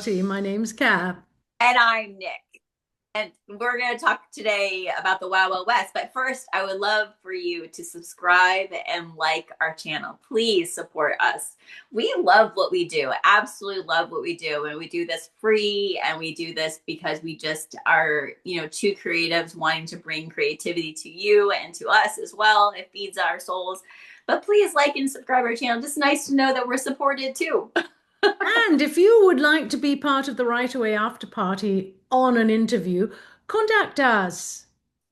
Afterparty. My name's Cath. And I'm Nick. And we're going to talk today about the Wild Wild West. But first, I would love for you to subscribe and like our channel. Please support us. We love what we do. Absolutely love what we do. And we do this free, and we do this because we just are, two creatives wanting to bring creativity to you and to us as well. It feeds our souls. But please like and subscribe our channel. Just nice to know that we're supported too. And if you would like to be part of the Right Away After Party on an interview, contact us.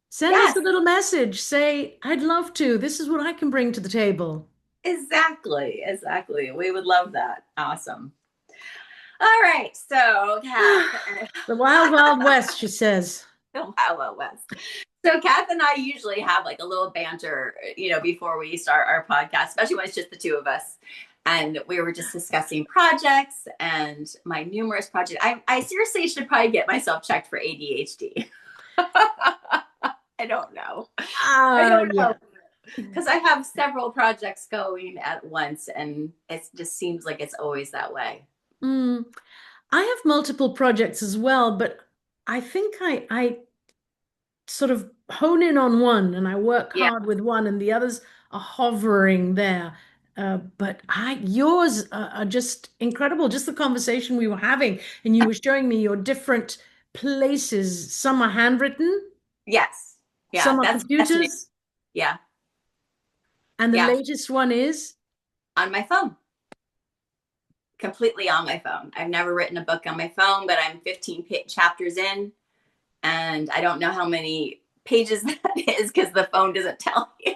Send us Yes, a little message. Say, I'd love to. This is what I can bring to the table. exactly. Exactly. We would love that. Awesome. All right. So, Kath, The Wild Wild West, she says. Wild Wild West. So, Kath and I usually have like a little banter, before we start our podcast, especially when it's just the two of us. And we were just discussing projects and my numerous projects. I seriously should probably get myself checked for ADHD. I don't know. I Oh, don't yeah. know. Because I have several projects going at once, and it just seems like it's always that way. Mm. I have multiple projects as well, but I think I sort of hone in on one and I work Yeah. hard with one and the others are hovering there. But yours are just incredible. Just the conversation we were having, and you were showing me your different places. Some are handwritten, Yes. Yeah. some are That's new. computers, Yeah. and the Yeah. latest one is, On my phone. Completely on my phone. I've never written a book on my phone, but I'm 15 chapters in, and I don't know how many pages that is because the phone doesn't tell you.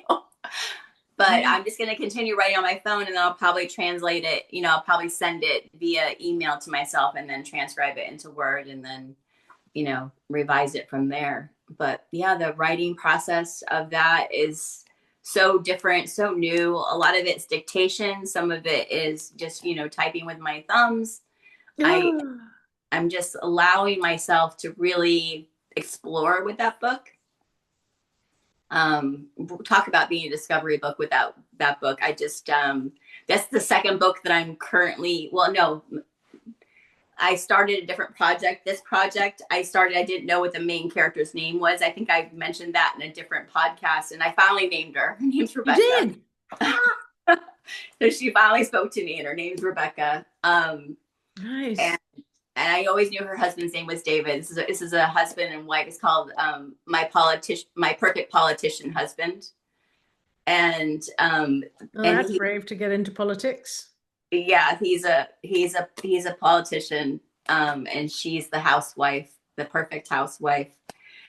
But oh, I'm just going to continue writing on my phone, and then I'll probably translate it. I'll probably send it via email to myself and then transcribe it into Word and then, revise it from there. But yeah, the writing process of that is so different, so new. A lot of it's dictation. Some of it is just, typing with my thumbs. I, oh, I'm just allowing myself to really explore with that book. Talk about being a discovery book without that book. That's the second book that I'm currently, well, no, I started a different project. This project I didn't know what the main character's name was. I think I mentioned that in a different podcast, and I finally named her. Her name's you Rebecca. did. So she finally spoke to me, and her name's Rebecca. Nice. And I always knew her husband's name was David. This is a husband and wife. It's called my perfect politician husband. And Well, and that's he, brave to get into politics. yeah, he's a politician. And she's the housewife, the perfect housewife.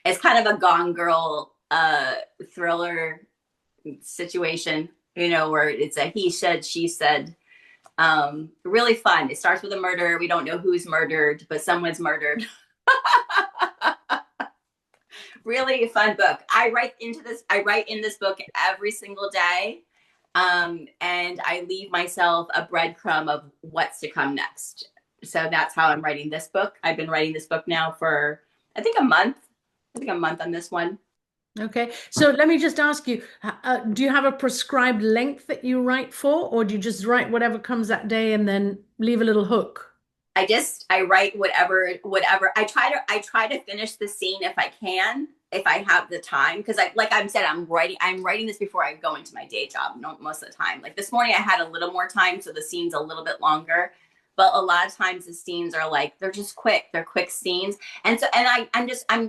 It's kind of a Gone Girl thriller situation, where it's a he said, she said. Really fun. It starts with a murder. We don't know who's murdered, but someone's murdered. Really fun book. I write in this book every single day. And I leave myself a breadcrumb of what's to come next. So that's how I'm writing this book. I've been writing this book now for, I think, a month. I think a month on this one. Okay, so let me just ask you, do you have a prescribed length that you write for, or do you just write whatever comes that day and then leave a little hook? I write whatever. I try to finish the scene if I can, if I have the time, because I said, I'm writing this before I go into my day job, most of the time. Like this morning I had a little more time, so the scene's a little bit longer. But a lot of times the scenes are like, they're just quick. They're quick scenes. I'm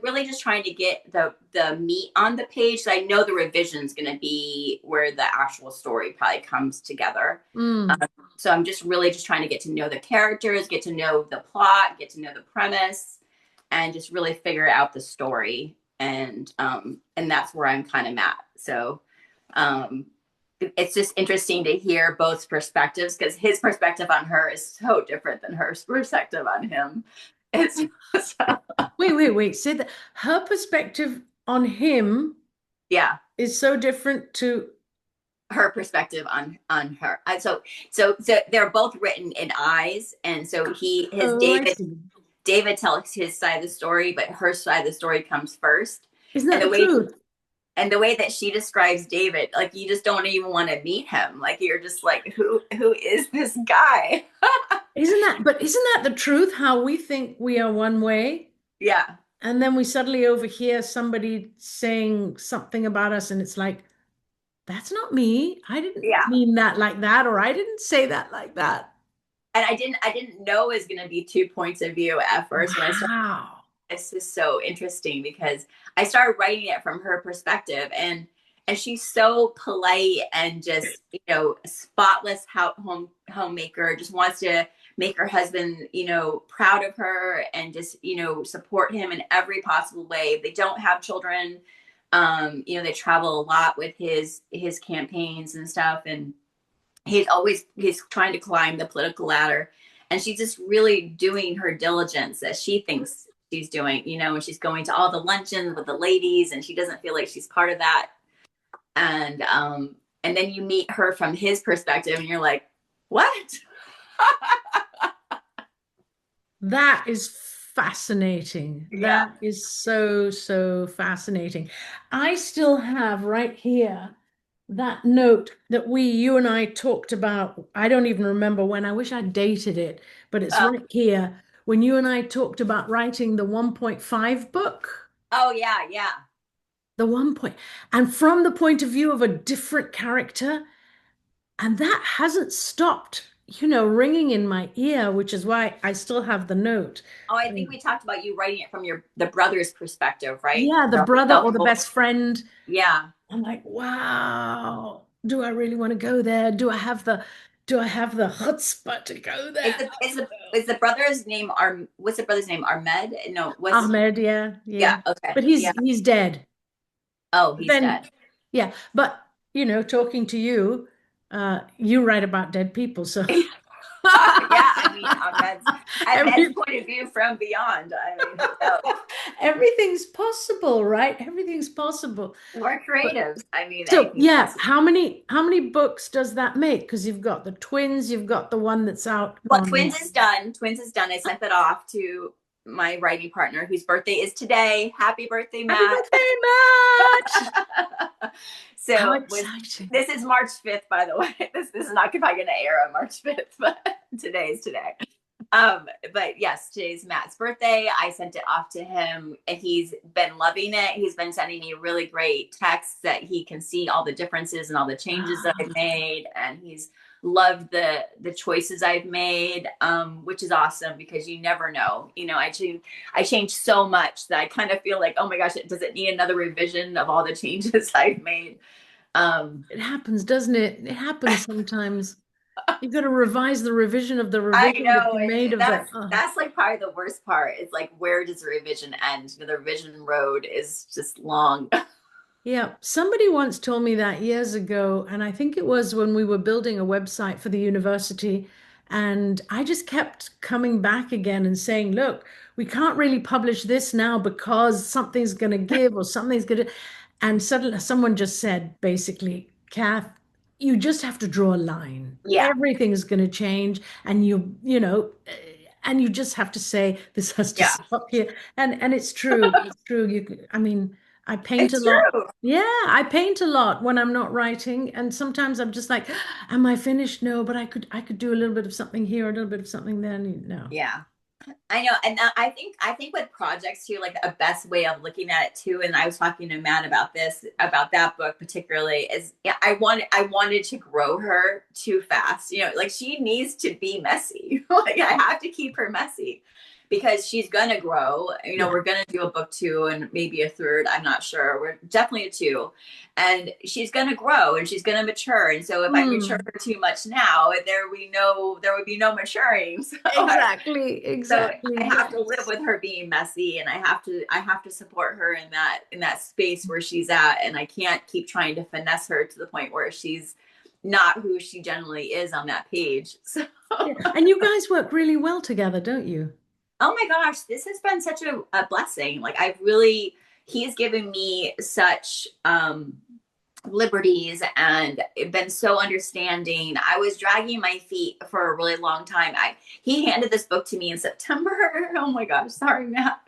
really just trying to get the meat on the page. So I know the revision is going to be where the actual story probably comes together. Mm. So I'm just really just trying to get to know the characters, get to know the plot, get to know the premise, and just really figure out the story. And that's where I'm kind of at. So um, it's just interesting to hear both perspectives, because his perspective on her is so different than her perspective on him. It's so, Wait. Say that her perspective on him yeah, is so different to. her perspective on her. So they're both written in eyes, and so his Oh, I David see. David tells his side of the story, but her side of the story comes first. Isn't And that the the way, truth? And the way that she describes David, like you just don't even want to meet him. Like you're just like, who is this guy? Isn't that the truth? How we think we are one way, Yeah, and then we suddenly overhear somebody saying something about us, and it's like, that's not me. I didn't yeah. mean that like that, or I didn't say that like that. And I didn't know it was going to be two points of view at first when I started. Wow. This is so interesting because I started writing it from her perspective, and she's so polite and just spotless homemaker, just wants to make her husband proud of her and just support him in every possible way. They don't have children. They travel a lot with his campaigns and stuff, and he's trying to climb the political ladder, and she's just really doing her diligence as she thinks she's doing, and she's going to all the luncheons with the ladies, and she doesn't feel like she's part of that. And then you meet her from his perspective, and you're like, what? That is fascinating. Yeah. That is so, so fascinating. I still have right here that note that you and I talked about. I don't even remember when. I wish I dated it, but it's Oh, right here when you and I talked about writing the 1.5 book. oh yeah, yeah. The one point, and from the point of view of a different character, and that hasn't stopped, ringing in my ear, which is why I still have the note. Oh, I think Um, we talked about you writing it from the brother's perspective, right? yeah, the brother or the best friend. Yeah. I'm like, wow, do I really want to go there? Do I have the chutzpah to go Is there? the is the is the brother's name what's the brother's name? Ahmed? No, what's Ahmed, yeah, yeah. yeah, okay. But he's Yeah. he's dead. Oh, But he's then, dead. yeah, but talking to you, you write about dead people, so Yeah, I mean, Ahmed's every point of view from beyond. I mean, who knows? everything's possible, right? Everything's possible. We're But creatives. I mean, so anything's yeah, possible. how many books does that make? Because you've got the twins, you've got the one that's out Well, on Twins is done. Twins is done. I sent that off to my writing partner, whose birthday is today. Happy birthday, Happy Matt. Birthday, Matt! How So was exciting. this is March 5th, by the way. This is not probably going to air on March 5th, but today's today. But yes, today's Matt's birthday. I sent it off to him, and he's been loving it. He's been sending me really great texts that he can see all the differences and all the changes that I've made, and he's loved the choices I've made, which is awesome because you never know. I changed so much that I kind of feel like, oh my gosh, does it need another revision of all the changes I've made? Um, It happens, doesn't it? It happens sometimes. You've got to revise the revision of the I revision that know, you and made of the. that's like probably the worst part. It's like, where does the revision end? The revision road is just long. Yeah, somebody once told me that years ago, and I think it was when we were building a website for the university. And I just kept coming back again and saying, look, we can't really publish this now because something's going to give or something's going to. And suddenly someone just said, basically, Kath, you just have to draw a line. Yeah, Everything's going to change. And and you just have to say, this has to yeah, stop here. And it's true. It's true. I mean, I paint a it's lot. true. Yeah, I paint a lot when I'm not writing, and sometimes I'm just like, am I finished? No, but I could do a little bit of something here, a little bit of something there. No. Yeah. I know, and I think with projects too, like a best way of looking at it too. And I was talking to Matt about this, about that book particularly. Is yeah, I wanted to grow her too fast. Like she needs to be messy. Like I have to keep her messy because she's gonna grow. Yeah. We're gonna do a book two and maybe a third. I'm not sure. We're definitely a two, and she's gonna grow and she's gonna mature. And so if I mature Hmm. her too much now, there would be no maturing. Exactly. So Exactly. I have to live Yes. with her being messy, and I have to support her in that space where she's at, and I can't keep trying to finesse her to the point where she's not who she generally is on that page. So Yeah. And you guys work really well together, don't you? oh my gosh, this has been such a blessing. Like I've really he's given me such liberties and been so understanding. I was dragging my feet for a really long time. He handed this book to me in September. Oh my gosh, sorry, Matt.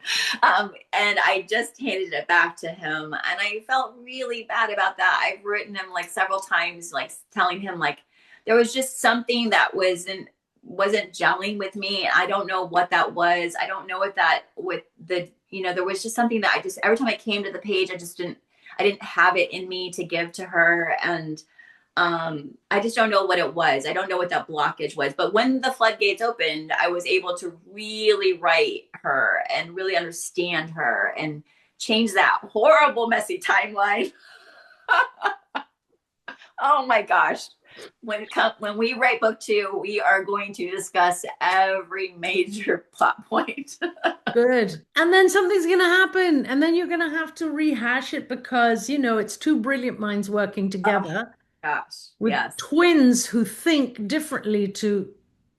And I just handed it back to him, and I felt really bad about that. I've written him like several times, like telling him like there was just something that wasn't gelling with me. I don't know what that was. I don't know what that with the there was just something that I just every time I came to the page, I didn't have it in me to give to her. And I just don't know what it was. I don't know what that blockage was. But when the floodgates opened, I was able to really write her and really understand her and change that horrible, messy timeline. Oh my gosh. When we write book 2, we are going to discuss every major plot point. Good. And then something's going to happen. And then you're going to have to rehash it because, it's two brilliant minds working Oh together gosh. with Yes. twins who think differently to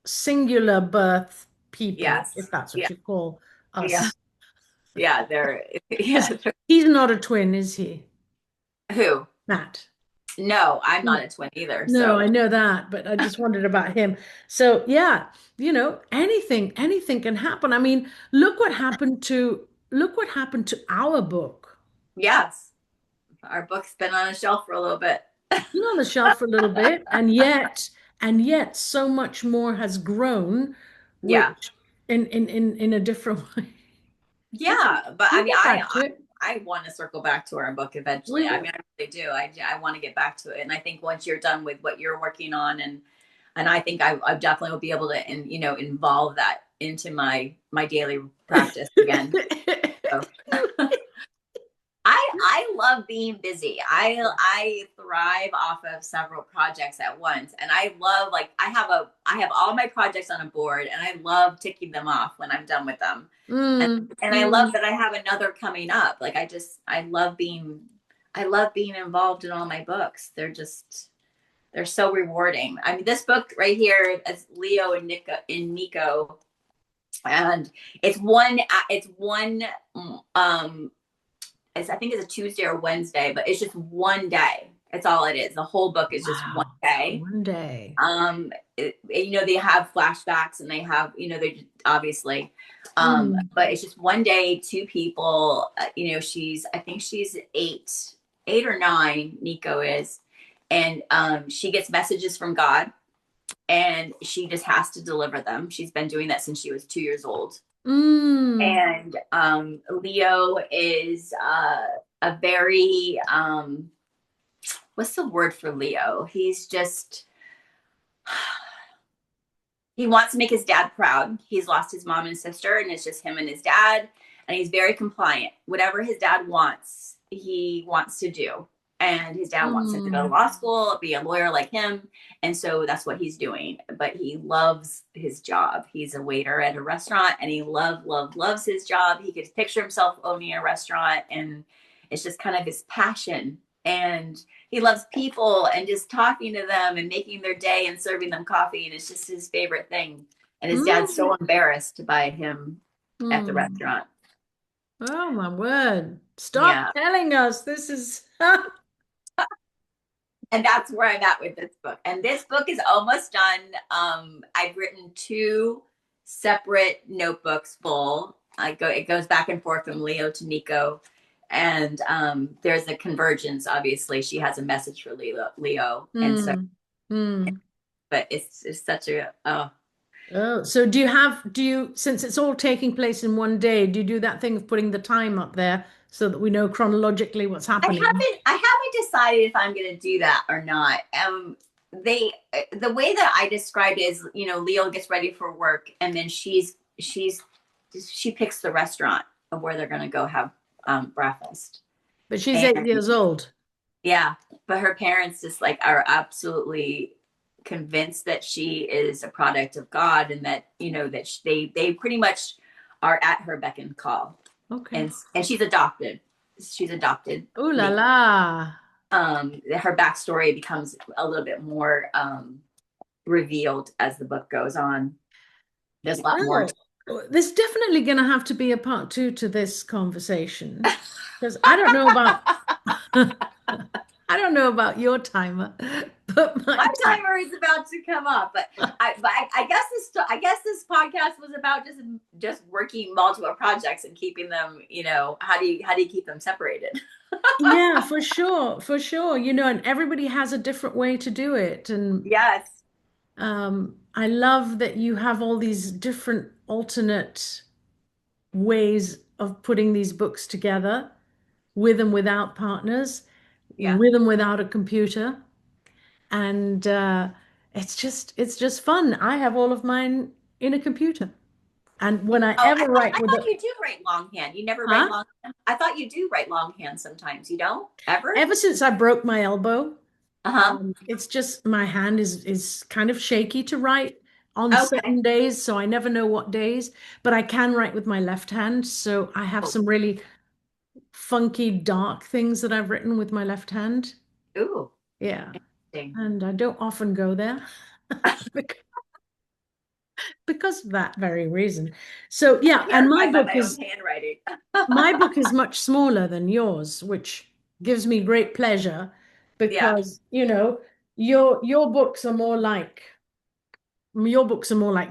singular birth people, if Yes. that's what Yeah. you call Yeah. us. Yeah. They're Because yeah. he's not a twin, is he? Who? Matt. No, I'm No, not a twin either. no, So I know that, but I just wondered about him. So yeah, anything can happen. I mean, look what happened to our book. yes, our book's been on a shelf for a little bit. Been on the shelf for a little bit, and yet so much more has grown, Yeah. which in a different way. Yeah, but I We'll mean, get back to it. I want to circle back to our book We eventually. I will. mean, I really do. I want to get back to it, and I think once you're done with what you're working on, and I think I definitely will be able to involve that into my daily practice again. So. I love being busy. I thrive off of several projects at once, and I love like I have all my projects on a board, and I love ticking them off when I'm done with them. And, Mm, and I love mm. that I have another coming up. Like I love being involved in all my books. They're so rewarding. I mean, this book right here is Leo and Nico, and it's one um I think it's a Tuesday or Wednesday, but it's just one day. It's all it is. The whole book is just one Wow. day. One day. They have flashbacks and they have, they obviously, Mm, but it's just one day, two people. I think she's 8 or 9. Nico is, and she gets messages from God, and she just has to deliver them. She's been doing that since she was 2 years old. mm. And Leo is a very what's the word for Leo? He wants to make his dad proud. He's lost his mom and sister, and it's just him and his dad. And he's very compliant. Whatever his dad wants, he wants to do. And his dad wants him to go to Mm. law school, be a lawyer like him. And so that's what he's doing. But he loves his job. He's a waiter at a restaurant, and he loves his job. He could picture himself owning a restaurant, and it's just kind of his passion. And he loves people and just talking to them and making their day and serving them coffee. And it's just his favorite thing. And his dad's Mm. so embarrassed by him at the Mm. restaurant. Oh my word. Stop Yeah. telling us this is And that's where I'm at with this book. And this book is almost done. I've written 2 separate notebooks full. It goes back and forth from Leo to Nico. And there's a convergence, obviously. She has a message for Leo. And so, Mm. Mm. but it's such a, oh, Oh, so since it's all taking place in one day, do you do that thing of putting the time up there so that we know chronologically what's happening? I haven't decided if I'm going to do that or not. The way that I described it is, Leo gets ready for work, and then she picks the restaurant of where they're going to go have breakfast. But she's 8 years And old. yeah, but her parents just like are absolutely convinced that she is a product of God, and that they pretty much are at her beck and call. Okay. And she's adopted. She's adopted. Ooh la la. Her backstory becomes a little bit more revealed as the book goes on. There's a lot more. Well, there's definitely going to have to be a part two to this conversation because I don't know about. I don't know about your timer, but My my time. timer is about to come up, but I guess this podcast was about just working multiple projects and keeping them. How do you keep them separated? Yeah, for sure, for sure. And everybody has a different way to do it. And Yes. I love that you have all these different alternate ways of putting these books together with and without partners, Yeah. with and without a computer. And it's just fun. I have all of mine in a computer. And when I Oh, ever write I with thought a, you do write longhand. You never write huh? longhand. I thought you do write longhand sometimes. You don't ever? Ever since I broke my elbow, Uh it's just my hand is kind of shaky to write on huh. Okay. certain days, so I never know what days, but I can write with my left hand. So I have Oh, some really funky, dark things that I've written with my left hand. ooh, Yeah. interesting. And I don't often go there bec- because of that very reason. So yeah, I'm and my terrified by book my own is handwriting. my book is much smaller than yours, which gives me great pleasure Yeah. because, your books are more like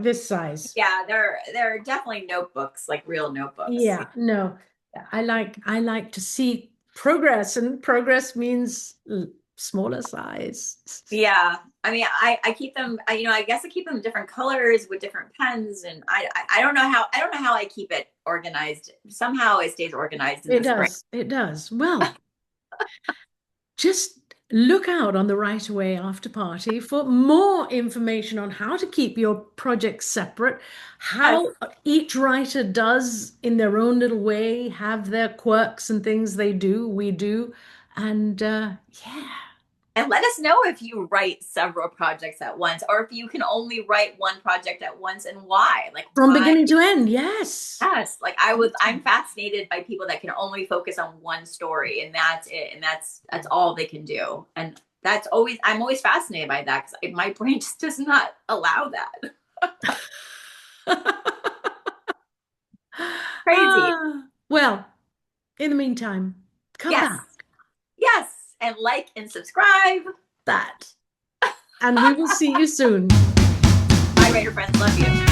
this size. Yeah, they're definitely notebooks, like real notebooks. Yeah, no. I like to see progress, and progress means smaller size. Yeah. I mean, I keep them. I guess I keep them different colors with different pens, and I don't know how I keep it organized. Somehow it stays organized in It this brain. does. It does. Well, just look out on the Right Away After Party for more information on how to keep your projects separate, Yes. how each writer does in their own little way, have their quirks and things they do, we do. And yeah, And let us know if you write several projects at once, or if you can only write one project at once, and why. Like from why? beginning to end, yes. Yes. I'm fascinated by people that can only focus on one story, and that's it, and that's all they can do. And I'm always fascinated by that because my brain just does not allow that. Crazy. Well, in the meantime, come Yes. back. Yes. And like and subscribe. That. And we will see you soon. My writer friends love you.